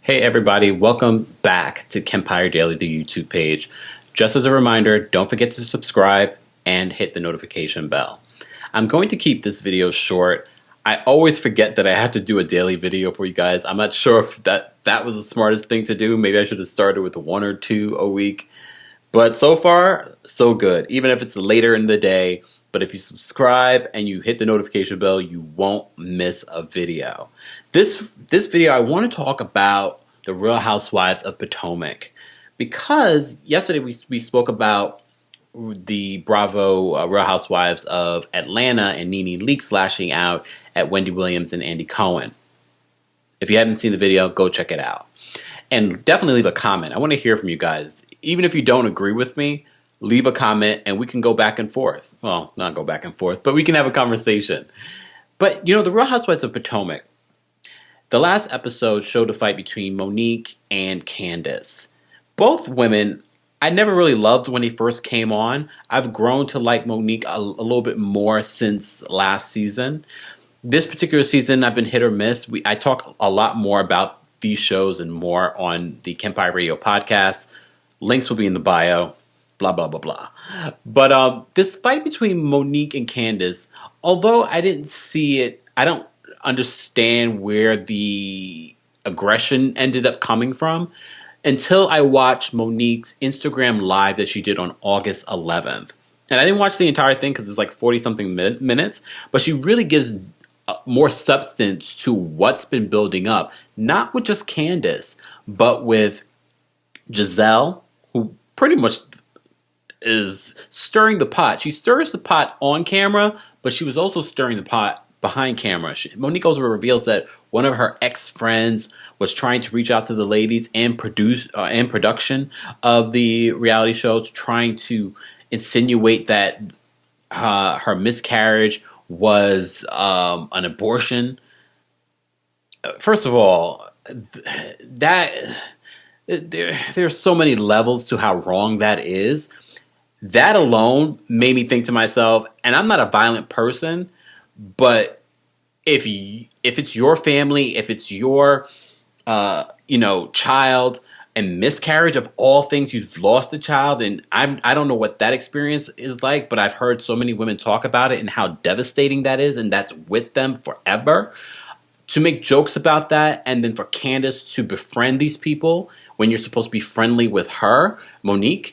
Hey everybody, welcome back to KEMPIRE Daily, the YouTube page. Just as a reminder, don't forget to subscribe and hit the notification bell. I'm going to keep this video short. I always forget that I have to do a daily video for you guys. I'm not sure if that was the smartest thing to do. Maybe I should have started with one or two a week. But so far, so good. Even if it's later in the day, but if you subscribe and you hit the notification bell, you won't miss a video. This video, I want to talk about the Real Housewives of Potomac, because yesterday we spoke about the Bravo Real Housewives of Atlanta and Nene Leakes lashing out at Wendy Williams and Andy Cohen. If you haven't seen the video, go check it out. And definitely leave a comment. I want to hear from you guys. Even if you don't agree with me, leave a comment and we can go back and forth. Well, not go back and forth, but we can have a conversation. But, you know, the Real Housewives of Potomac, the last episode showed a fight between Monique and Candiace. Both women, I never really loved when they first came on. I've grown to like Monique a little bit more since last season. This particular season, I've been hit or miss. I talk a lot more about these shows and more on the KEMPIRE Radio podcast. Links will be in the bio. Blah, blah, blah, blah. But this fight between Monique and Candiace, although I didn't see it, I don't understand where the aggression ended up coming from until I watched Monique's Instagram live that she did on August 11th. And I didn't watch the entire thing because it's like 40-something minutes, but she really gives more substance to what's been building up, not with just Candiace, but with Giselle, who pretty much is stirring the pot. She stirs the pot on camera, but she was also stirring the pot behind camera. Monique also reveals that one of her ex-friends was trying to reach out to the ladies and production of the reality shows, trying to insinuate that her miscarriage was an abortion. First of all, there's so many levels to how wrong that is. That alone made me think to myself, and I'm not a violent person, but if it's your family, if it's your child, and miscarriage of all things, you've lost a child, and I don't know what that experience is like, but I've heard so many women talk about it and how devastating that is, and that's with them forever. To make jokes about that, and then for Candiace to befriend these people when you're supposed to be friendly with her, Monique,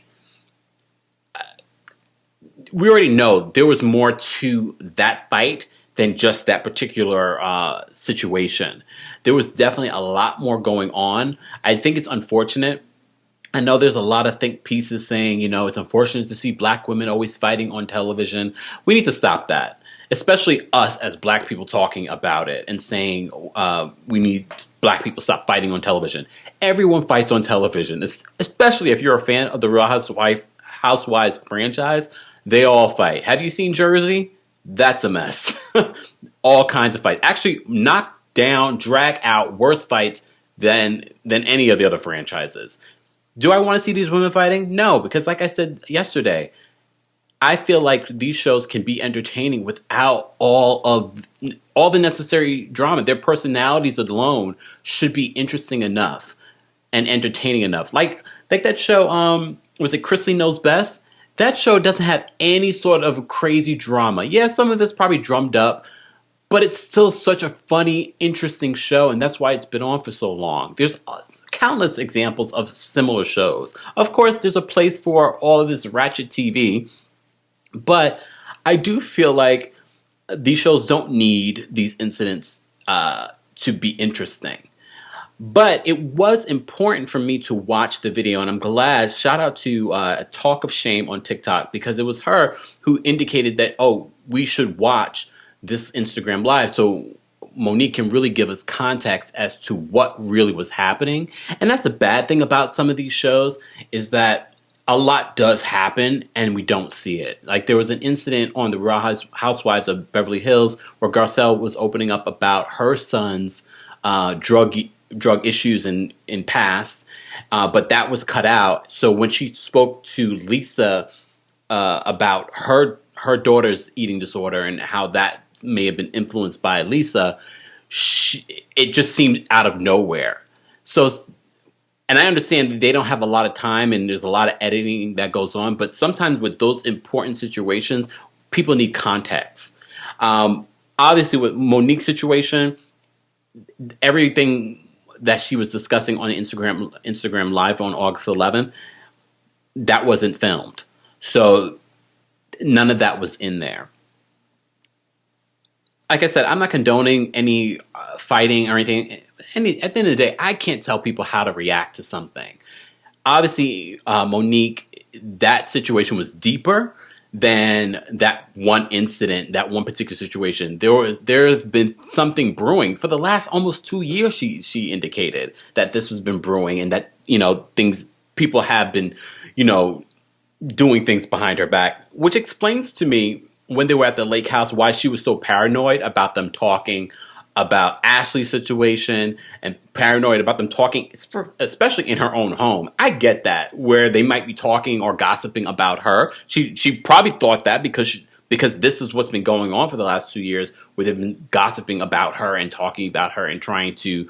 we already know there was more to that fight than just that particular situation. There was definitely a lot more going on. I think it's unfortunate. I know there's a lot of think pieces saying, it's unfortunate to see black women always fighting on television. We need to stop that, especially us as black people talking about it and saying we need black people to stop fighting on television. Everyone fights on television, especially if you're a fan of the Real Housewives franchise. They all fight. Have you seen Jersey? That's a mess. All kinds of fights. Actually, knock down, drag out worse fights than any of the other franchises. Do I want to see these women fighting? No, because like I said yesterday, I feel like these shows can be entertaining without all the necessary drama. Their personalities alone should be interesting enough and entertaining enough. Like that show, was it Chrisley Knows Best? That show doesn't have any sort of crazy drama. Yeah, some of it's probably drummed up, but it's still such a funny, interesting show, and that's why it's been on for so long. There's countless examples of similar shows. Of course, there's a place for all of this ratchet TV, but I do feel like these shows don't need these incidents to be interesting. But it was important for me to watch the video, and I'm glad. Shout out to Talk of Shame on TikTok, because it was her who indicated that, we should watch this Instagram Live so Monique can really give us context as to what really was happening. And that's the bad thing about some of these shows, is that a lot does happen and we don't see it. Like there was an incident on the Real Housewives of Beverly Hills where Garcelle was opening up about her son's drug issues in past, but that was cut out. So when she spoke to Lisa about her daughter's eating disorder and how that may have been influenced by Lisa, it just seemed out of nowhere. So, and I understand they don't have a lot of time and there's a lot of editing that goes on, but sometimes with those important situations, people need context. Obviously, with Monique's situation, everything that she was discussing on Instagram Live on August 11th, that wasn't filmed. So none of that was in there. Like I said, I'm not condoning any fighting or anything. At the end of the day, I can't tell people how to react to something. Obviously, Monique, that situation was deeper than that one incident, that one particular situation. There's been something brewing for the last almost 2 years. She indicated that this has been brewing, and that people have been doing things behind her back, which explains to me when they were at the lake house why she was so paranoid about them talking about Ashley's situation and paranoid about them talking, especially in her own home. I get that, where they might be talking or gossiping about her. She probably thought that because this is what's been going on for the last 2 years, where they've been gossiping about her and talking about her and trying to,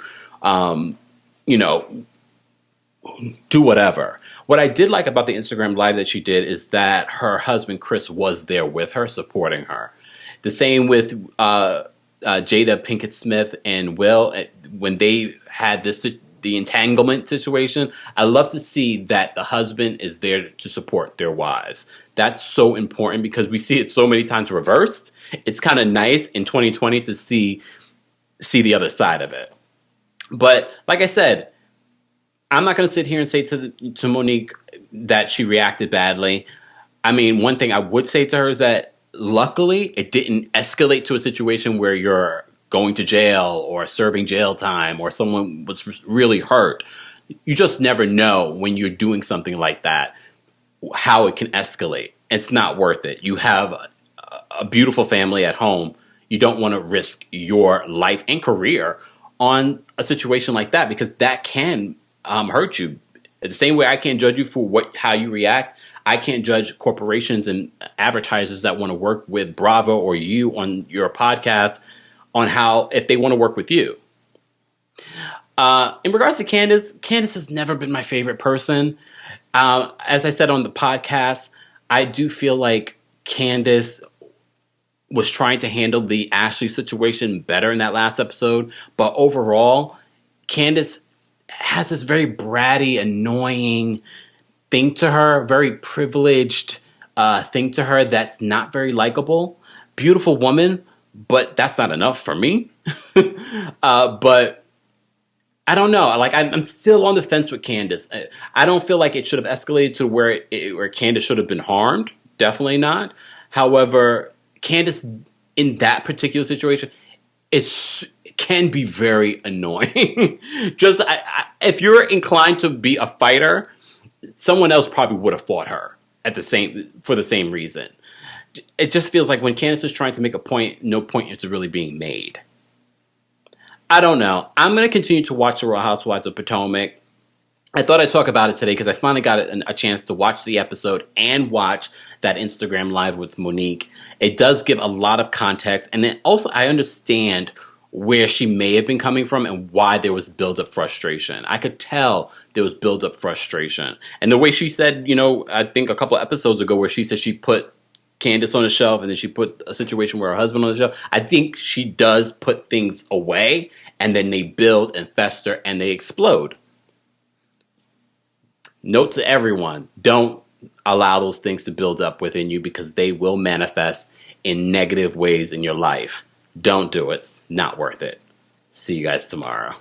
do whatever. What I did like about the Instagram Live that she did is that her husband, Chris, was there with her, supporting her. The same with Jada Pinkett Smith and Will, when they had the entanglement situation. I love to see that the husband is there to support their wives. That's so important because we see it so many times reversed. It's kind of nice in 2020 to see the other side of it. But like I said, I'm not going to sit here and say to Monique that she reacted badly. I mean, one thing I would say to her is that luckily it didn't escalate to a situation where you're going to jail or serving jail time or someone was really hurt. You just never know when you're doing something like that, how it can escalate. It's not worth it. You have a beautiful family at home. You don't want to risk your life and career on a situation like that, because that can hurt you. The same way I can't judge you for how you react, I can't judge corporations and advertisers that want to work with Bravo or you on your podcast on if they want to work with you. In regards to Candiace has never been my favorite person. As I said on the podcast, I do feel like Candiace was trying to handle the Ashley situation better in that last episode, but overall, Candiace has this very bratty, annoying thing to her, very privileged thing to her that's not very likable. Beautiful woman, but that's not enough for me. But I don't know. Like I'm still on the fence with Candiace. I don't feel like it should have escalated to where Candiace should have been harmed. Definitely not. However, Candiace in that particular situation, it can be very annoying. If you're inclined to be a fighter, someone else probably would have fought her for the same reason. It just feels like when Candiace is trying to make a point, no point is really being made. I don't know. I'm going to continue to watch the Real Housewives of Potomac. I thought I'd talk about it today because I finally got a chance to watch the episode and watch that Instagram Live with Monique. It does give a lot of context, and then also I understand where she may have been coming from and why there was build-up frustration. I could tell there was build-up frustration. And the way she said, I think a couple of episodes ago where she said she put Candiace on the shelf and then she put a situation where her husband on the shelf. I think she does put things away and then they build and fester and they explode. Note to everyone, don't allow those things to build up within you because they will manifest in negative ways in your life. Don't do it. It's not worth it. See you guys tomorrow.